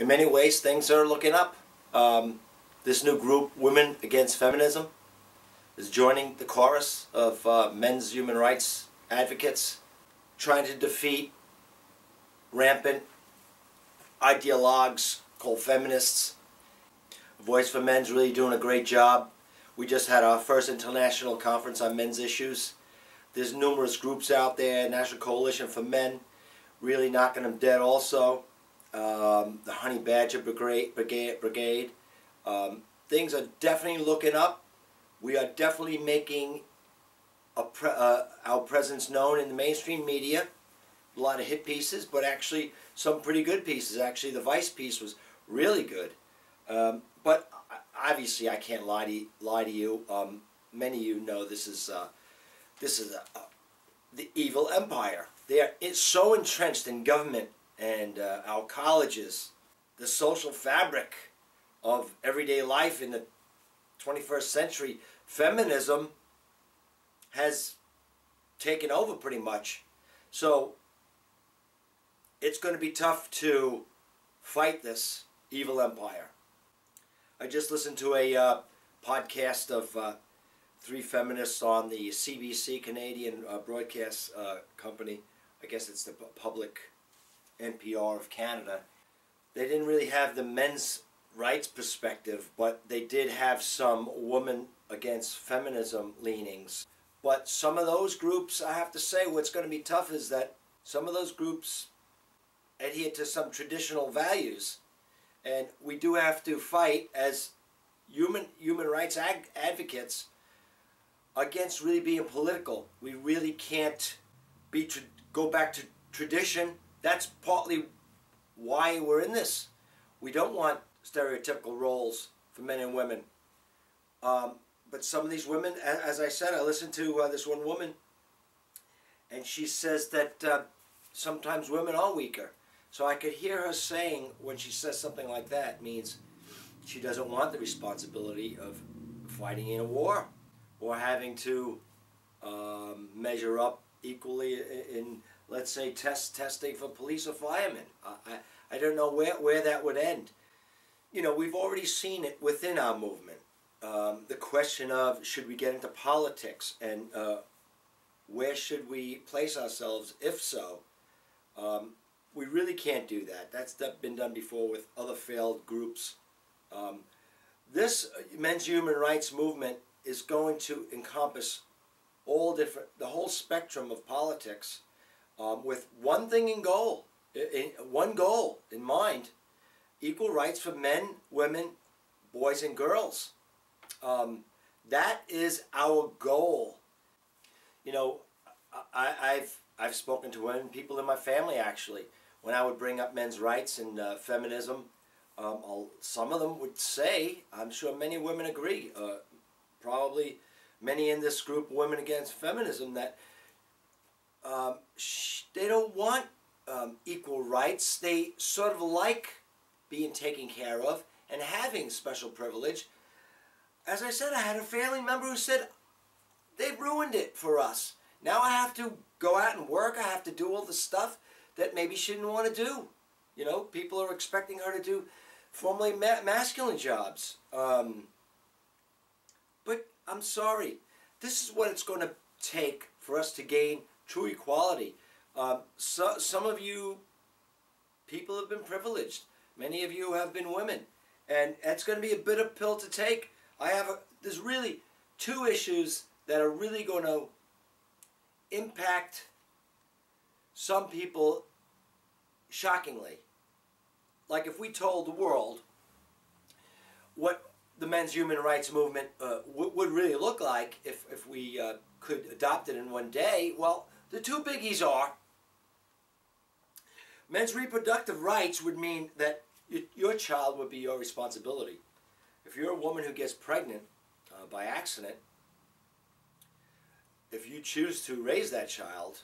in many ways, things are looking up. This new group, Women Against Feminism, is joining the chorus of men's human rights advocates, trying to defeat rampant ideologues called feminists. Voice for Men's really doing a great job. We just had our first international conference on men's issues. There's numerous groups out there, National Coalition for Men, really knocking them dead also. The Honey Badger Brigade. Things are definitely looking up. We are definitely making our presence known in the mainstream media. A lot of hit pieces, but actually some pretty good pieces. Actually, the Vice piece was really good. But obviously, I can't lie to you. Many of you know this is the evil empire. They are so entrenched in government and our colleges, the social fabric of everyday life in the 21st century. Feminism has taken over pretty much. So it's going to be tough to fight this evil empire. I just listened to a podcast of three feminists on the CBC, Canadian broadcast company. I guess it's the public NPR of Canada. They didn't really have the men's rights perspective, but they did have some women against feminism leanings. But some of those groups, I have to say, what's going to be tough is that some of those groups adhere to some traditional values. And we do have to fight as human rights advocates against really being political. We really can't go back to tradition. That's partly why we're in this. We don't want stereotypical roles for men and women. But some of these women, as I said, I listened to this one woman, and she says that sometimes women are weaker. So I could hear her saying, when she says something like that, means she doesn't want the responsibility of fighting in a war or having to measure up equally in, let's say, testing for police or firemen. I don't know where that would end. You know, we've already seen it within our movement. The question of, should we get into politics, and where should we place ourselves if so? We really can't do that. That's been done before with other failed groups. This men's human rights movement is going to encompass the whole spectrum of politics, with one thing one goal in mind: equal rights for men, women, boys, and girls. That is our goal. You know, I've spoken to women, people in my family actually. When I would bring up men's rights and feminism, some of them would say, I'm sure many women agree, probably many in this group, Women Against Feminism, that they don't want equal rights. They sort of like being taken care of and having special privilege. As I said, I had a family member who said, they've ruined it for us. Now I have to go out and work. I have to do all the stuff that maybe she didn't want to do. You know, people are expecting her to do formerly masculine jobs. But I'm sorry. This is what it's going to take for us to gain true equality. Some of you people have been privileged. Many of you have been women. And it's going to be a bitter pill to take. There's really two issues that are really going to impact some people shockingly. Like if we told the world what the men's human rights movement would really look like if we could adopt it in one day, well, the two biggies are: men's reproductive rights would mean that your child would be your responsibility. If you're a woman who gets pregnant by accident, if you choose to raise that child,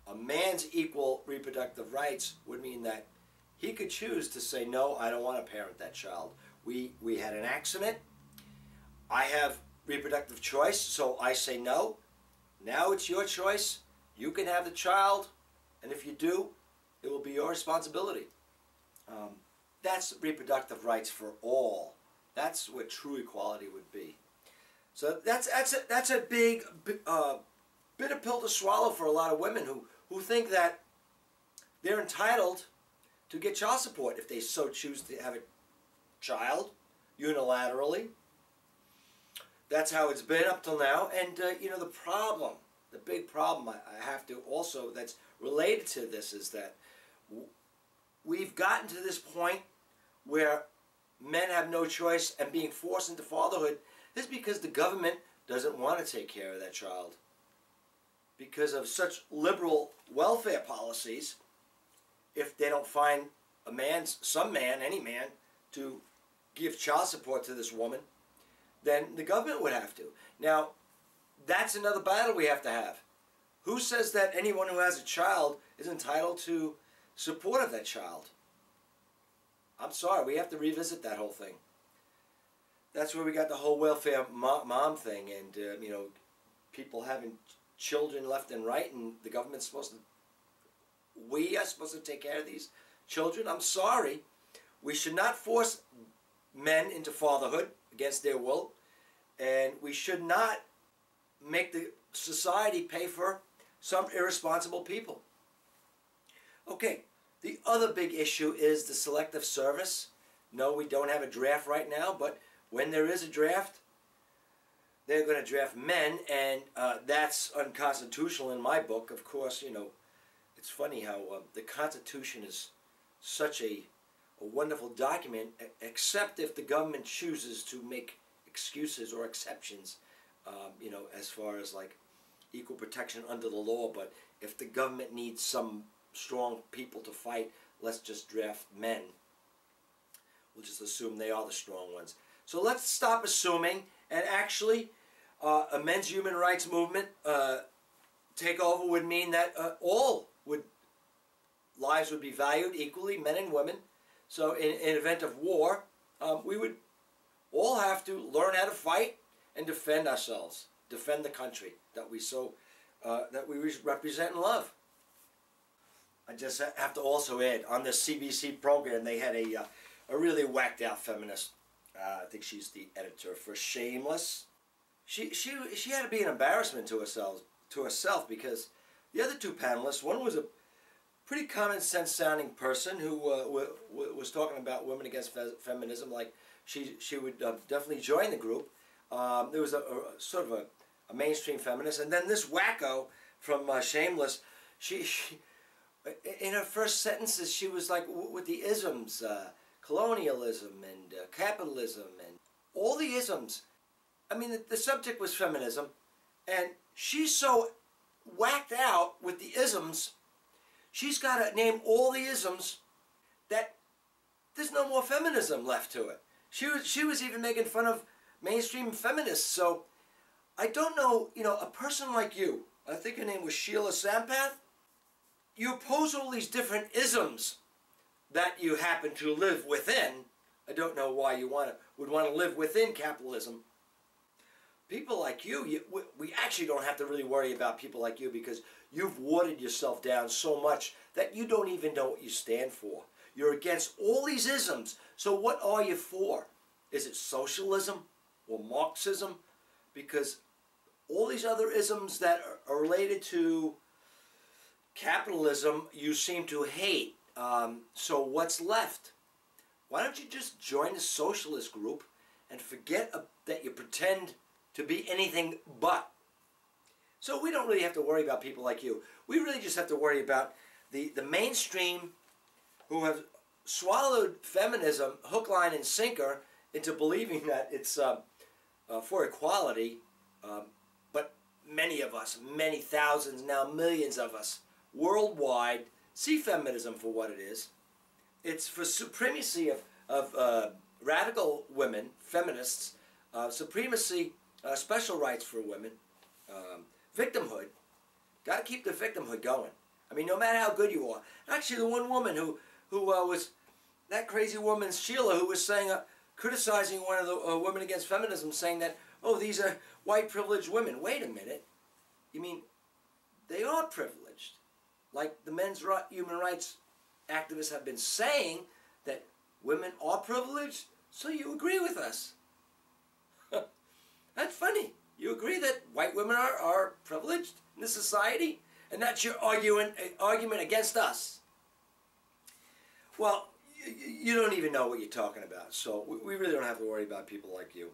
a man's equal reproductive rights would mean that he could choose to say, no, I don't want to parent that child. We had an accident. I have reproductive choice, so I say no. Now it's your choice. You can have the child, and if you do, it will be your responsibility. that's reproductive rights for all. That's what true equality would be. So that's a big bitter pill to swallow for a lot of women who think that they're entitled to get child support if they so choose to have a child unilaterally. That's how it's been up till now. And you know, the big problem I have to also that's related to this is that we've gotten to this point where men have no choice and being forced into fatherhood is because the government doesn't want to take care of that child. Because of such liberal welfare policies, if they don't find some man, any man, to give child support to this woman, then the government would have to. Now, that's another battle we have to have. Who says that anyone who has a child is entitled to support of that child? I'm sorry, we have to revisit that whole thing. That's where we got the whole welfare mom thing, and you know, people having children left and right, and the government's supposed to, we are supposed to take care of these children. I'm sorry. We should not force men into fatherhood against their will, and we should not make the society pay for some irresponsible people. Okay, the other big issue is the selective service. No, we don't have a draft right now, but when there is a draft, they're going to draft men, and that's unconstitutional in my book. Of course, you know, it's funny how the Constitution is such a wonderful document, except if the government chooses to make excuses or exceptions, you know, as far as like equal protection under the law. But if the government needs some strong people to fight, let's just draft men. We'll just assume they are the strong ones. So let's stop assuming, and actually a men's human rights movement take over would mean that all lives would be valued equally, men and women. So in event of war, we would all have to learn how to fight and defend ourselves, defend the country that we represent and love. I just have to also add, on the CBC program, they had a really whacked out feminist. I think she's the editor for Shameless. She had to be an embarrassment to herself because the other two panelists, one was a pretty common sense sounding person who was talking about women against feminism, like she would definitely join the group. There was a sort of a mainstream feminist, and then this wacko from Shameless, she in her first sentences she was like with the isms, colonialism and capitalism and all the isms. I mean, the subject was feminism, and she's so whacked out with the isms, she's got to name all the isms that there's no more feminism left to it. She was even making fun of mainstream feminists. So I don't know, you know, a person like you, I think her name was Sheila Sampath, you oppose all these different isms that you happen to live within. I don't know why you would want to live within capitalism. People like you, we actually don't have to really worry about people like you because you've watered yourself down so much that you don't even know what you stand for. You're against all these isms. So what are you for? Is it socialism or Marxism? Because all these other isms that are related to capitalism you seem to hate. So what's left? Why don't you just join the socialist group and forget that you pretend to be anything but? So we don't really have to worry about people like you. We really just have to worry about the mainstream who have swallowed feminism hook, line, and sinker into believing that it's for equality. But many of us, many thousands, now millions of us worldwide see feminism for what it is. It's for supremacy of radical women, feminists, supremacy, special rights for women, victimhood. Got to keep the victimhood going. I mean, no matter how good you are. Actually, the one woman who was that crazy woman, Sheila, who was saying, criticizing one of the women against feminism, saying that, oh, these are white privileged women. Wait a minute. You mean they are privileged? Like the men's human rights activists have been saying that women are privileged, so you agree with us. That's funny. You agree that white women are privileged in this society, and that's your argument against us. Well, you don't even know what you're talking about, so we really don't have to worry about people like you.